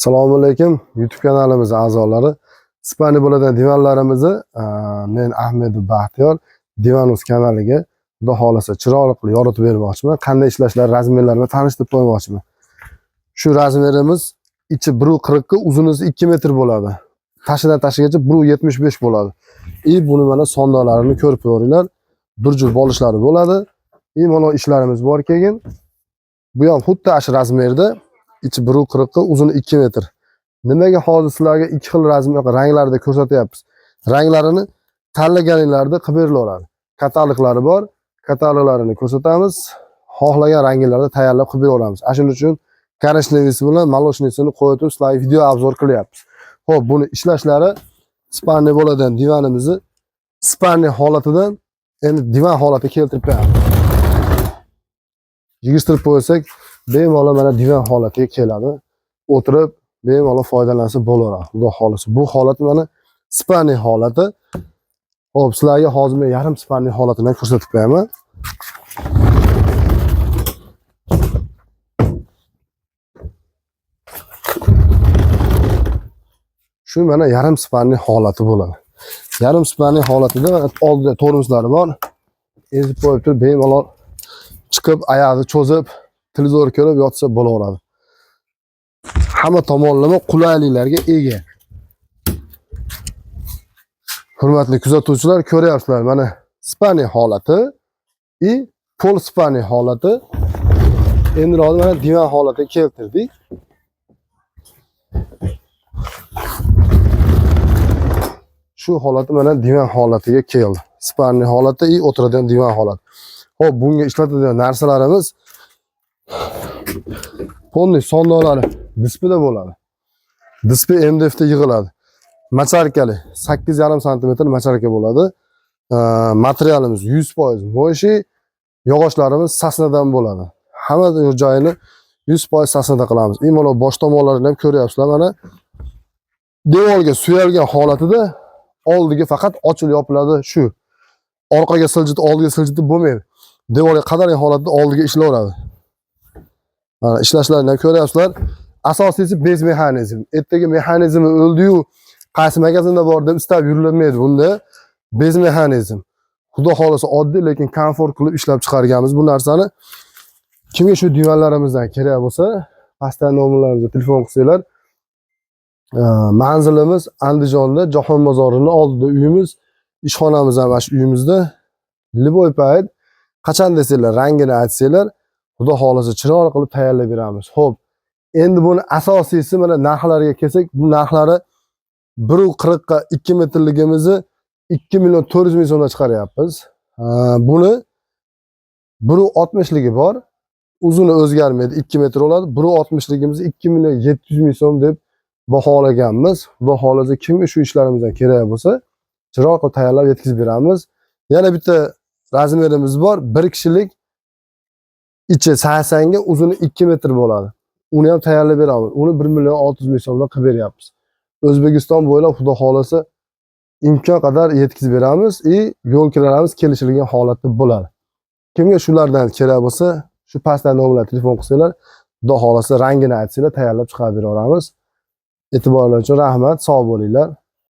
Assalomu alaykum YouTube kanalimiz a'zolari. Spani bo'ladigan divanlarimizni men Ahmedov Baxtiyor Divanus kanaliga xudo xolasa chiroyli qilib yoritib bermoqchiman. Qanday ishlashlari, razmerlarini tanishtirib qo'ymoqchiman. Shu razmerimiz ichi 1.40 ga, uzuni 2 metr bo'ladi. Tashidan tashigacha 1.75 bo'ladi. Buni mana sondalarini ko'rib ko'ringlar. Bir juft bolishlari bo'ladi. Mana ishlarimiz bor keyin. Bu ham xuddi shu razmerda. İçi 1.40 ga, uzuni 2 metr. Nimaga hozir sizlarga ikki xil ranglarda ko'rsatyapmiz. Ranglarini tanlaganinglarda qilib berilaveradi. Kataloglari bor. Kataloklarini ko'rsatamiz. Xohlagan ranglarda tayyorlab qilib beraveramiz. Shuning uchun korishnevisini bilan moloshnitsini qo'yib turib sizlarga video obzor qilyapmiz. Xo'p, buni ishlashlari spanni bo'ladigan divanimizni spanni holatidan endi divan holatiga keltirib beramiz. Yig'ishtirib qo'ysak, bemalol mana divan holatiga keladi. O'tirib bemalol foydalansa bo'laveradi. Xudo xolasa. Bu holat mana spanni holati. Xo'p, sizlarga hozir men yarim spanni holatini ko'rsatib beraman. Shu mana yarim spanni holati bo'ladi. Yarim spanni holatida oldida tormozlari bor. Ezib qo'yib turib bemalol chiqib oyog'ini cho'zib televizor ko'rib yotsa bo'laveradi. Hamma tomonlama qulayliklarga ega. Hurmatli kuzatuvchilar, ko'ryapsizlar mana spanni holati pol spanni holati. Endi hozir mana divan holatiga keltirdik. Shu holati mana divan holatiga keldi. Spanni holati o'tiradigan divan holati. Xo'p, bunga ishlatadigan narsalarimiz polni sondalari displeyda bo'ladi. Displey MDFda yig'iladi. Macharkali 8,5 sm macharka bo'ladi. Materialimiz 100% mo'shi, yog'ochlarimiz sasnadan bo'ladi. Hamma joyini 100% sasnada qilamiz. Mana bosh tomonlarini ham ko'ryapsizlar mana. Devorga suyalgan holatida oldiga faqat ochilib yopiladi shu. Orqaga siljitib, oldiga siljitib bo'lmaydi. Devorga qadar holatda oldiga ishlayveradi. Mana ishlashlarini ko'ryapsizlar. Asosiysi bez mexanizm. Ertaga mexanizmi o'ldi-yu, qaysi magazinda bor deb istab yurilmaydi bunda. Bez mexanizm. Xudo xolasa oddiy lekin komfort qilib ishlab chiqarganmiz bu narsani. Kimga shu divanlarimizdan kerak bo'lsa, pastdan nomerlarimizga telefon qilsanglar. Manzilimiz Andijonda, Jahon bozorining oldida uyimiz, ishxonamiz ham shu uyimizda. Liboy payt qachon desanglar, rangini aytsanglar, xudo xolasa chiroyli qilib tayyorlab beramiz. Xo'p, endi buni asosiysi mana narxlariga kelsak, bu narxlari 1.40 ga 2 metrligimizni 2.400.000 so'mdan chiqaryapmiz. Buni 1.60 ligi bor. Uzuni o'zgarmaydi, 2 metr bo'ladi. 1.60 ligimizni 2.700.000 so'm deb baholaganmiz. Xudo xolasa kimga shu ishlarimizdan kerak bo'lsa, chiroyli qilib tayyorlab yetkazib beramiz. Yana bitta razmerimiz bor. Bir kishilik ichi 80 ga, uzuni 2 metr bo'ladi. Uni ham tayyorlab beramiz. Uni 1.600.000 so'mdan qilib beryapmiz. O'zbekiston bo'ylab xudo xolasa imkon qadar yetkazib beramiz. Yo'lkalarimiz kelishilgan holatda bo'ladi. Kimga shulardan kerak bo'lsa, shu pastdan nomerga telefon qilsanglar, xudo xolasa rangini aytsanglar, tayyorlab chiqarib beraveramiz. E'tiborlar uchun rahmat, sog' bo'linglar.